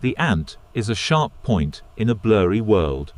The ant is a sharp point in a blurry world.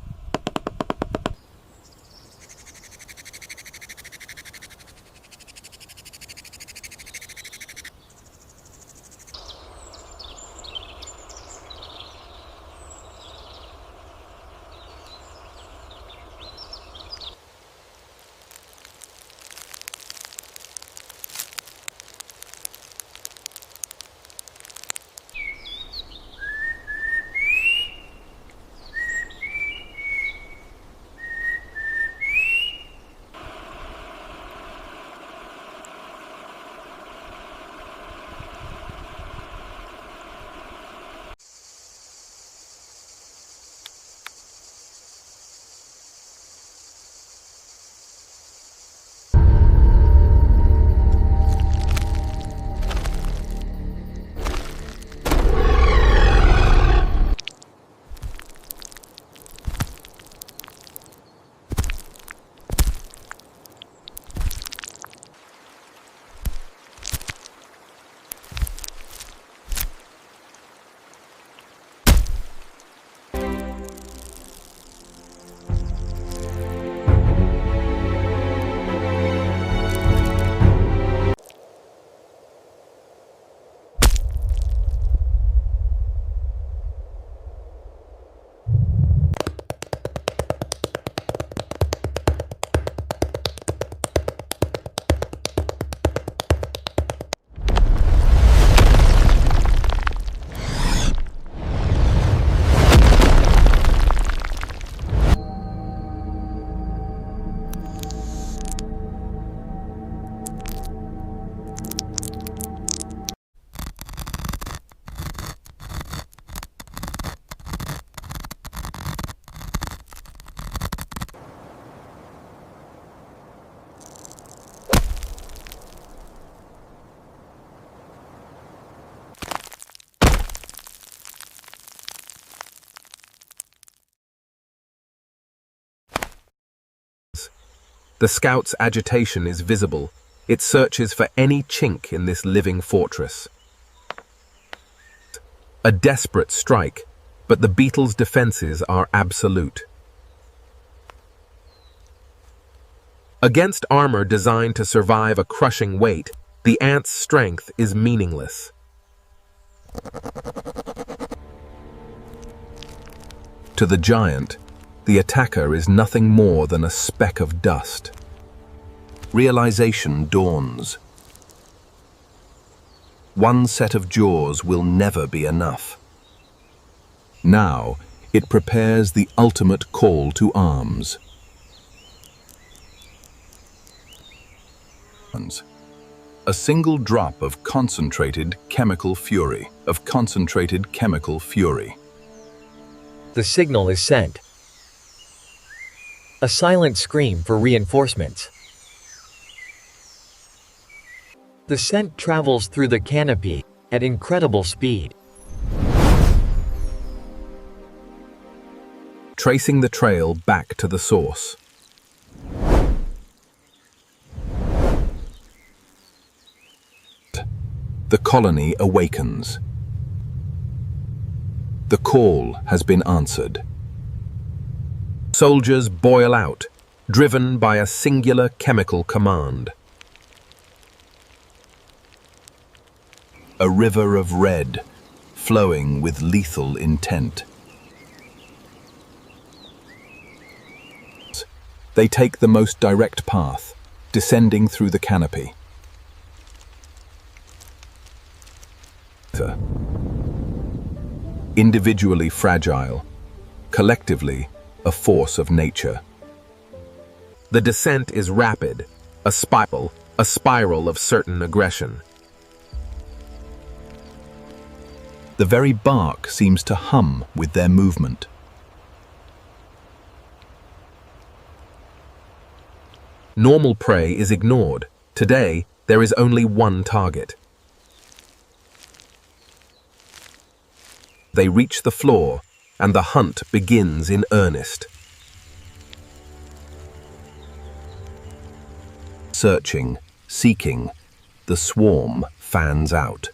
The scout's agitation is visible. It searches for any chink in this living fortress. A desperate strike, but the beetle's defenses are absolute. Against armor designed to survive a crushing weight, the ant's strength is meaningless. To the giant, the attacker is nothing more than a speck of dust. Realization dawns. One set of jaws will never be enough. Now, it prepares the ultimate call to arms. A single drop of concentrated chemical fury. The signal is sent. A silent scream for reinforcements. The scent travels through the canopy at incredible speed. Tracing the trail back to the source. The colony awakens. The call has been answered. Soldiers boil out, driven by a singular chemical command. A river of red, flowing with lethal intent. They take the most direct path, descending through the canopy. Individually fragile, collectively a force of nature. The descent is rapid, a spiral of certain aggression. The very bark seems to hum with their movement. Normal prey is ignored. Today, there is only one target. They reach the floor, and the hunt begins in earnest. Searching, seeking, the swarm fans out.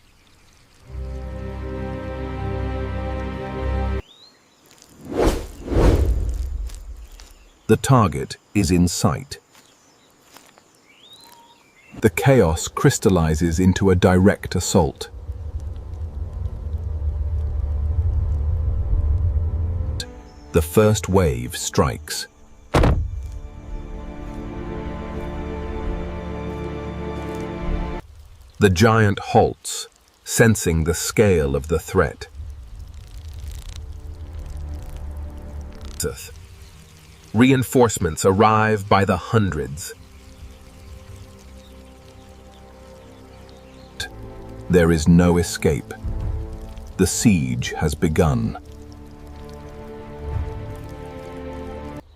The target is in sight. The chaos crystallizes into a direct assault. The first wave strikes. The giant halts, sensing the scale of the threat. Reinforcements arrive by the hundreds. There is no escape. The siege has begun.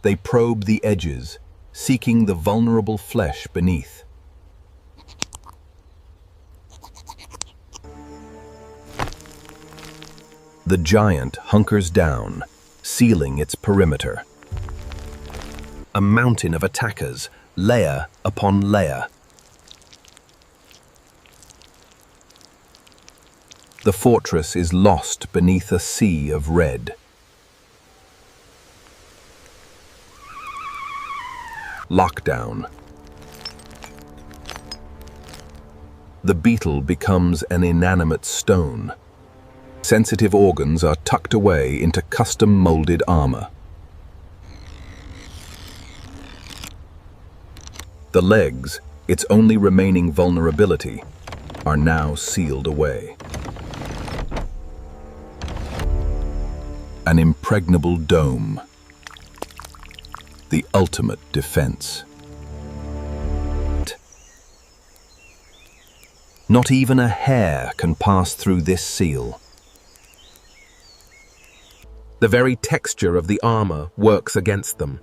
They probe the edges, seeking the vulnerable flesh beneath. The giant hunkers down, sealing its perimeter. A mountain of attackers, layer upon layer. The fortress is lost beneath a sea of red. Lockdown. The beetle becomes an inanimate stone. Sensitive organs are tucked away into custom-molded armor. The legs, its only remaining vulnerability, are now sealed away. An impregnable dome. The ultimate defense. Not even a hair can pass through this seal. The very texture of the armor works against them.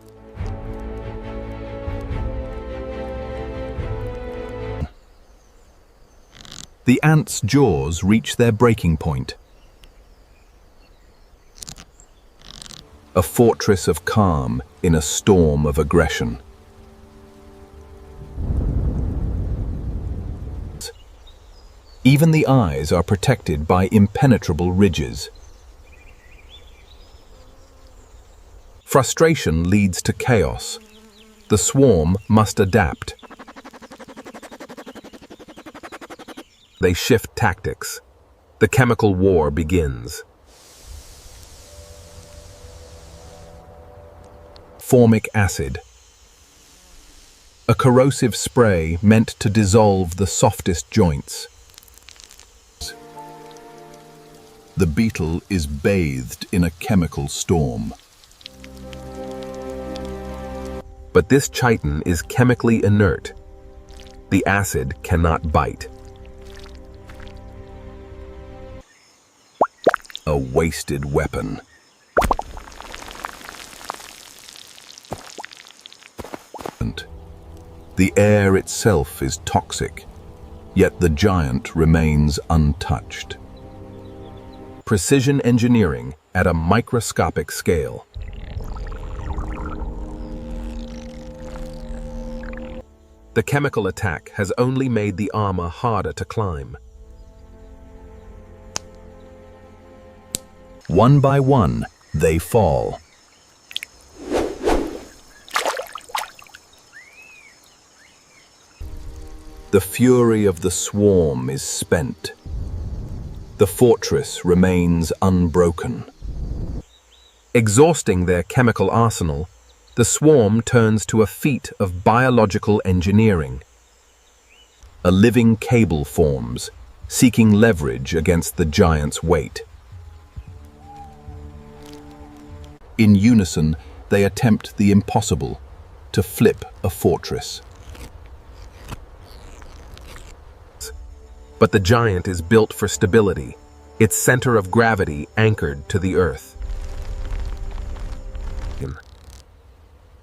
The ant's jaws reach their breaking point. A fortress of calm in a storm of aggression. Even the eyes are protected by impenetrable ridges. Frustration leads to chaos. The swarm must adapt. They shift tactics. The chemical war begins. Formic acid. A corrosive spray meant to dissolve the softest joints. The beetle is bathed in a chemical storm. But this chitin is chemically inert. The acid cannot bite. A wasted weapon. The air itself is toxic, yet the giant remains untouched. Precision engineering at a microscopic scale. The chemical attack has only made the armor harder to climb. One by one, they fall. The fury of the swarm is spent. The fortress remains unbroken. Exhausting their chemical arsenal, the swarm turns to a feat of biological engineering. A living cable forms, seeking leverage against the giant's weight. In unison, they attempt the impossible, to flip a fortress. But the giant is built for stability, its center of gravity anchored to the earth.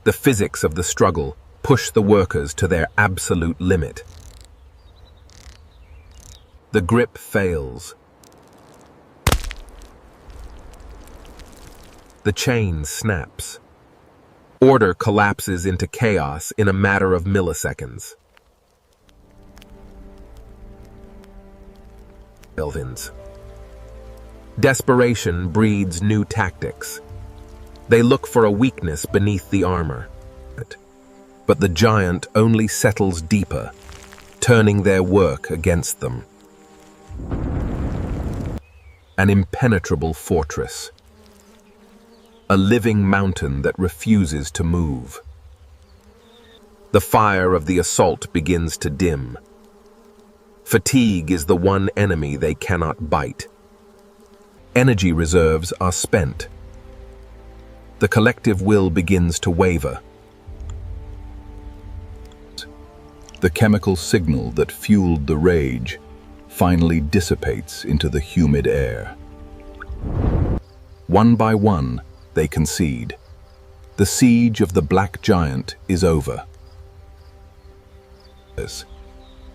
The physics of the struggle push the workers to their absolute limit. The grip fails. The chain snaps. Order collapses into chaos in a matter of milliseconds. Desperation breeds new tactics. They look for a weakness beneath the armor. But the giant only settles deeper, turning their work against them. An impenetrable fortress. A living mountain that refuses to move. The fire of the assault begins to dim. Fatigue is the one enemy they cannot bite. Energy reserves are spent. The collective will begins to waver. The chemical signal that fueled the rage finally dissipates into the humid air. One by one, they concede. The siege of the Black Giant is over.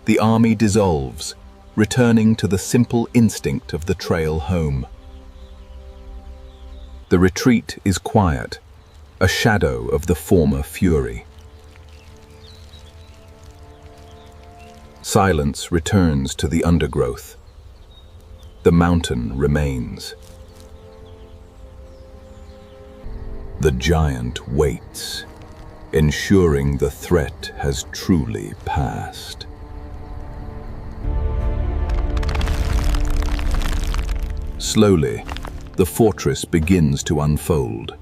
The army dissolves, returning to the simple instinct of the trail home. The retreat is quiet, a shadow of the former fury. Silence returns to the undergrowth. The mountain remains. The giant waits, ensuring the threat has truly passed. Slowly, the fortress begins to unfold.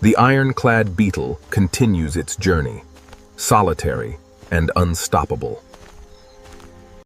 The Ironclad Beetle continues its journey, solitary and unstoppable.